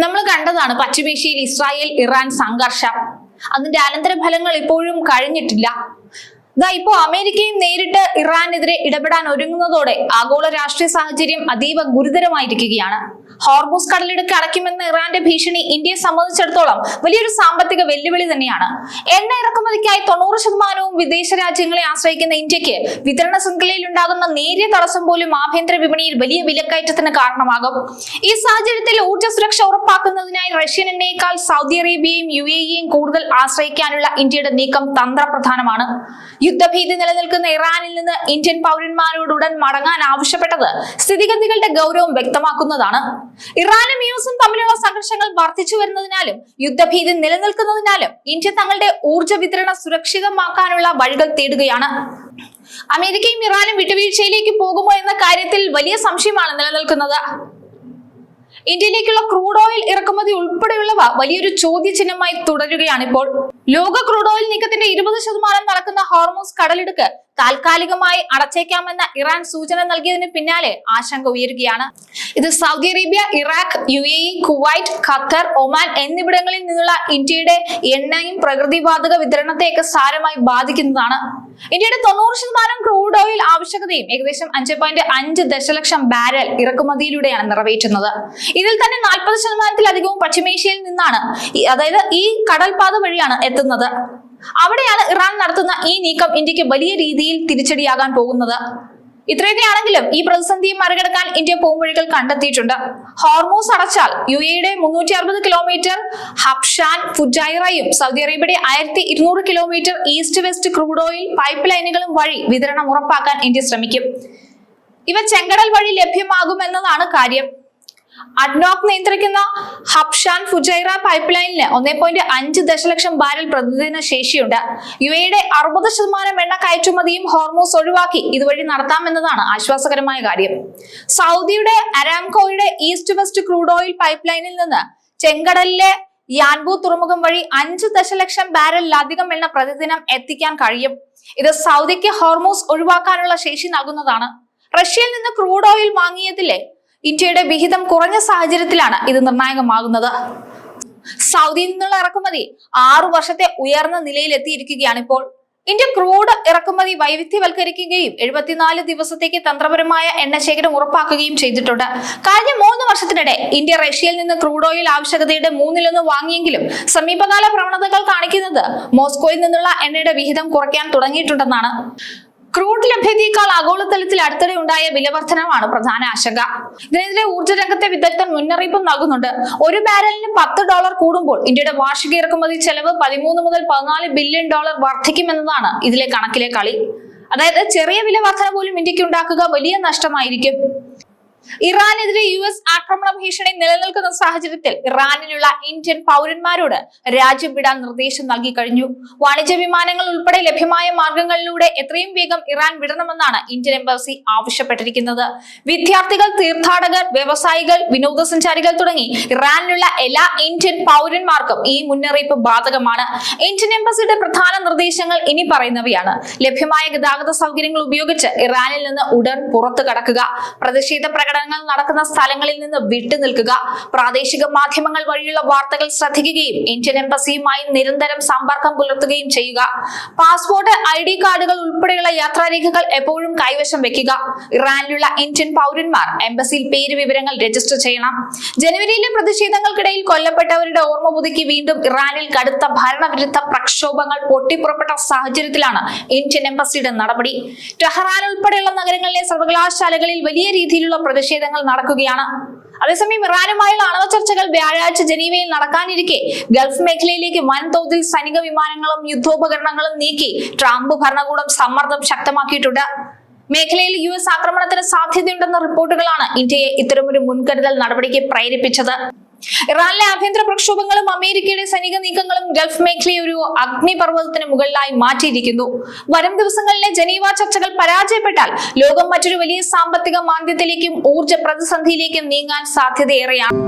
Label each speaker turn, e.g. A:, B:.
A: നമ്മൾ കണ്ടതാണ് പശ്ചിമേഷ്യയിൽ ഇസ്രായേൽ ഇറാൻ സംഘർഷം. അതിന്റെ അനന്തരഫലങ്ങൾ ഇപ്പോഴും കഴിഞ്ഞിട്ടില്ല. ഇപ്പോ അമേരിക്കയും നേരിട്ട് ഇറാനെതിരെ ഇടപെടാൻ ഒരുങ്ങുന്നതോടെ ആഗോള രാഷ്ട്രീയ സാഹചര്യം അതീവ ഗുരുതരമായിരിക്കുകയാണ്. ഹോർമൂസ് കടലിടുക്ക് അടയ്ക്കുമെന്ന ഇറാന്റെ ഭീഷണി ഇന്ത്യയെ സംബന്ധിച്ചിടത്തോളം വലിയൊരു സാമ്പത്തിക വെല്ലുവിളി തന്നെയാണ്. എണ്ണ ഇറക്കുമതിക്കായി 90% വിദേശ രാജ്യങ്ങളെ ആശ്രയിക്കുന്ന ഇന്ത്യക്ക് വിതരണ ശൃംഖലയിൽ ഉണ്ടാകുന്ന നേരിയ തടസ്സം പോലും ആഭ്യന്തര വിപണിയിൽ വലിയ വിലക്കയറ്റത്തിന് കാരണമാകും. ഈ സാഹചര്യത്തിൽ ഊർജ്ജ സുരക്ഷ ഉറപ്പാക്കുന്നതിനായി റഷ്യൻ എണ്ണയേക്കാൾ സൗദി അറേബ്യയും UAEയും കൂടുതൽ ആശ്രയിക്കാനുള്ള ഇന്ത്യയുടെ നീക്കം തന്ത്രപ്രധാനമാണ്. യുദ്ധഭീതി നിലനിൽക്കുന്ന ഇറാനിൽ നിന്ന് ഇന്ത്യൻ പൗരന്മാരോട് ഉടൻ മടങ്ങാൻ ആവശ്യപ്പെട്ടത് സ്ഥിതിഗതികളുടെ ഗൗരവം വ്യക്തമാക്കുന്നതാണ്. ഇറാനും യുഎസും തമ്മിലുള്ള സംഘർഷങ്ങൾ വർദ്ധിച്ചു വരുന്നതിനാലും യുദ്ധഭീതി നിലനിൽക്കുന്നതിനാലും ഇന്ത്യ തങ്ങളുടെ ഊർജ്ജ വിതരണം സുരക്ഷിതമാക്കാനുള്ള വഴികൾ തേടുകയാണ്. അമേരിക്കയും ഇറാനും വിട്ടുവീഴ്ചയിലേക്ക് പോകുമോ എന്ന കാര്യത്തിൽ വലിയ സംശയമാണ് നിലനിൽക്കുന്നത്. ഇന്ത്യയിലേക്കുള്ള ക്രൂഡ് ഓയിൽ ഇറക്കുമതി ഉൾപ്പെടെയുള്ളവ വലിയൊരു ചോദ്യചിഹ്നമായി തുടരുകയാണിപ്പോൾ. ലോക ക്രൂഡ് ഓയിൽ നീക്കത്തിന്റെ 20% നടക്കുന്ന ഹോർമൂസ് കടലിടുക്ക് താൽക്കാലികമായി അടച്ചേക്കാമെന്ന ഇറാൻ സൂചന നൽകിയതിന് പിന്നാലെ ആശങ്ക ഉയരുകയാണ്. ഇത് Saudi Arabia, Iraq, UAE, Kuwait, Qatar, Oman എന്നിവിടങ്ങളിൽ നിന്നുള്ള ഇന്ത്യയുടെ എണ്ണയും പ്രകൃതിവാതക വിതരണത്തെയൊക്കെ സാരമായി ബാധിക്കുന്നതാണ്. ഇന്ത്യയുടെ 90% ക്രൂഡ് ഓയിൽ ആവശ്യകതയും ഏകദേശം 5.5 ദശലക്ഷം ബാരൽ ഇറക്കുമതിയിലൂടെയാണ് നിറവേറ്റുന്നത്. ഇതിൽ തന്നെ 40%-ലധികവും പശ്ചിമേഷ്യയിൽ നിന്നാണ്, അതായത് ഈ കടൽപാത വഴിയാണ് എത്തുന്നത്. അവിടെയാണ് ഇറാൻ നടത്തുന്ന ഈ നീക്കം ഇന്ത്യക്ക് വലിയ രീതിയിൽ തിരിച്ചടിയാകാൻ പോകുന്നത്. ഇത്രയൊക്കെയാണെങ്കിലും ഈ പ്രതിസന്ധിയെ മറികടക്കാൻ ഇന്ത്യ പോംവഴികൾ കണ്ടെത്തിയിട്ടുണ്ട്. ഹോർമൂസ് അടച്ചാൽ UAEയുടെ 360 കിലോമീറ്റർ ഹബ്ഷാൻ ഫുജൈറയും സൗദി അറേബ്യയുടെ 1200 kilometre east west crude oil pipe ലൈനുകളും വഴി വിതരണം ഉറപ്പാക്കാൻ ഇന്ത്യ ശ്രമിക്കും. ഇവ ചെങ്കടൽ വഴി ലഭ്യമാകുമെന്നതാണ് കാര്യം. അഡ്നോക് നിയന്ത്രിക്കുന്ന ഹബ്ഷാൻ ഫുജൈറ പൈപ്പ് ലൈനിന് 1.5 ദശലക്ഷം ബാരൽ പ്രതിദിന ശേഷിയുണ്ട്. UAEയുടെ 60% എണ്ണ കയറ്റുമതിയും ഹോർമൂസ് ഒഴിവാക്കി ഇതുവഴി നടത്താമെന്നതാണ് ആശ്വാസകരമായ കാര്യം. സൗദിയുടെ അരാംകോയുടെ east west crude oil pipe ലൈനിൽ നിന്ന് ചെങ്കടലിലെ യാൻബു തുറമുഖം വഴി 5 ദശലക്ഷം ബാരലിലധികം എണ്ണ പ്രതിദിനം എത്തിക്കാൻ കഴിയും. ഇത് സൗദിക്ക് ഹോർമൂസ് ഒഴിവാക്കാനുള്ള ശേഷി നൽകുന്നതാണ്. റഷ്യയിൽ നിന്ന് ക്രൂഡ് ഓയിൽ വാങ്ങിയതിലെ ഇന്ത്യയുടെ വിഹിതം കുറഞ്ഞ സാഹചര്യത്തിലാണ് ഇത് നിർണായകമാകുന്നത്. സൗദിയിൽ നിന്നുള്ള ഇറക്കുമതി 6 വർഷത്തെ ഉയർന്ന നിലയിൽ എത്തിയിരിക്കുകയാണ് ഇപ്പോൾ. ഇന്ത്യ ക്രൂഡ് ഇറക്കുമതി വൈവിധ്യവൽക്കരിക്കുകയും 74 ദിവസത്തേക്ക് തന്ത്രപരമായ എണ്ണശേഖരം ഉറപ്പാക്കുകയും ചെയ്തിട്ടുണ്ട്. കഴിഞ്ഞ 3 വർഷത്തിനിടെ ഇന്ത്യ റഷ്യയിൽ നിന്ന് ക്രൂഡ് ഓയിൽ ആവശ്യകതയുടെ 1/3 വാങ്ങിയെങ്കിലും സമീപകാല പ്രവണതകൾ കാണിക്കുന്നത് മോസ്കോയിൽ നിന്നുള്ള എണ്ണയുടെ വിഹിതം കുറയ്ക്കാൻ തുടങ്ങിയിട്ടുണ്ടെന്നാണ്. ക്രൂഡ് ലഭ്യതയേക്കാൾ ആഗോളതലത്തിൽ അടുത്തിടെ ഉണ്ടായ വിലവർധനമാണ് പ്രധാന ആശങ്ക. ഇതിനെതിരെ ഊർജ്ജ രംഗത്തെ വിദഗ്ധർ മുന്നറിയിപ്പ് നൽകുന്നുണ്ട്. ഒരു ബാരലിന് $10 കൂടുമ്പോൾ ഇന്ത്യയുടെ വാർഷിക ഇറക്കുമതി ചെലവ് $13 മുതൽ $14 ബില്യൺ വർദ്ധിക്കുമെന്നതാണ് ഇതിലെ കണക്കിലെ കളി. അതായത് ചെറിയ വില വർധന പോലും ഇന്ത്യക്ക് ഉണ്ടാക്കുക വലിയ നഷ്ടമായിരിക്കും. ഇറാനെതിരെ US ആക്രമണ ഭീഷണി നിലനിൽക്കുന്ന സാഹചര്യത്തിൽ ഇറാനിലുള്ള ഇന്ത്യൻ പൗരന്മാരോട് രാജ്യം വിടാൻ നിർദ്ദേശം നൽകി കഴിഞ്ഞു. വാണിജ്യ വിമാനങ്ങൾ ഉൾപ്പെടെ ലഭ്യമായ മാർഗങ്ങളിലൂടെ എത്രയും വേഗം ഇറാൻ വിടണമെന്നാണ് ഇന്ത്യൻ എംബസി ആവശ്യപ്പെട്ടിരിക്കുന്നത്. വിദ്യാർത്ഥികൾ, തീർത്ഥാടകർ, വ്യവസായികൾ, വിനോദസഞ്ചാരികൾ തുടങ്ങി ഇറാനിലുള്ള എല്ലാ ഇന്ത്യൻ പൗരന്മാർക്കും ഈ മുന്നറിയിപ്പ് ബാധകമാണ്. ഇന്ത്യൻ എംബസിയുടെ പ്രധാന നിർദ്ദേശങ്ങൾ ഇനി പറയുന്നവയാണ്. ലഭ്യമായ ഗതാഗത സൗകര്യങ്ങൾ ഉപയോഗിച്ച് ഇറാനിൽ നിന്ന് ഉടൻ പുറത്തു കടക്കുക. പ്രതിഷേധ പ്രകടനങ്ങൾ നടക്കുന്ന സ്ഥലങ്ങളിൽ നിന്ന് വിട്ടുനിൽക്കുക. പ്രാദേശിക മാധ്യമങ്ങൾ വഴിയുള്ള വാർത്തകൾ ശ്രദ്ധിക്കുകയും ഇന്ത്യൻ എംബസിയുമായി നിരന്തരം സമ്പർക്കം പുലർത്തുകയും ചെയ്യുക. പാസ്പോർട്ട്, ID കാർഡുകൾ ഉൾപ്പെടെയുള്ള യാത്രാരേഖകൾ എപ്പോഴും കൈവശം വെക്കുക. ഇറാനിലുള്ള ഇന്ത്യൻ പൗരന്മാർ എംബസിയിൽ പേര് വിവരങ്ങൾ രജിസ്റ്റർ ചെയ്യണം. ജനുവരിയിലെ പ്രതിഷേധങ്ങൾക്കിടയിൽ കൊല്ലപ്പെട്ടവരുടെ ഓർമ്മ പുതുക്കി വീണ്ടും ഇറാനിൽ കടുത്ത ഭരണവിരുദ്ധ പ്രക്ഷോഭങ്ങൾ പൊട്ടിപ്പുറപ്പെട്ട സാഹചര്യത്തിലാണ് ഇന്ത്യൻ എംബസിയുടെ നടപടി. ടെഹ്റാൻ ഉൾപ്പെടെയുള്ള നഗരങ്ങളിലെ സർവകലാശാലകളിൽ വലിയ രീതിയിലുള്ള പ്രതിഷേധങ്ങൾ നടക്കുകയാണ്. അതേസമയം ഇറാനുമായുള്ള ആണവ ചർച്ചകൾ വ്യാഴാഴ്ച ജനീവയിൽ നടക്കാനിരിക്കെ ഗൾഫ് മേഖലയിലേക്ക് വൻതോതിൽ സൈനിക വിമാനങ്ങളും യുദ്ധോപകരണങ്ങളും നീക്കി ട്രംപ് ഭരണകൂടം സമ്മർദ്ദം ശക്തമാക്കിയിട്ടുണ്ട്. മേഖലയിൽ US ആക്രമണത്തിന് സാധ്യതയുണ്ടെന്ന റിപ്പോർട്ടുകളാണ് ഇന്ത്യയെ ഇത്തരമൊരു മുൻകരുതൽ നടപടിക്ക് പ്രേരിപ്പിച്ചത്. ഇറാനിലെ ആഭ്യന്തര പ്രക്ഷോഭങ്ങളും അമേരിക്കയുടെ സൈനിക നീക്കങ്ങളും ഗൾഫ് മേഖലയെ ഒരു അഗ്നിപർവ്വതത്തിന് മുകളിലായി മാറ്റിയിരിക്കുന്നു. വരും ദിവസങ്ങളിലെ ജനീവ ചർച്ചകൾ പരാജയപ്പെട്ടാൽ ലോകം മറ്റൊരു വലിയ സാമ്പത്തിക മാന്ദ്യത്തിലേക്കും ഊർജ്ജ പ്രതിസന്ധിയിലേക്കും നീങ്ങാൻ സാധ്യതയേറെയാണ്.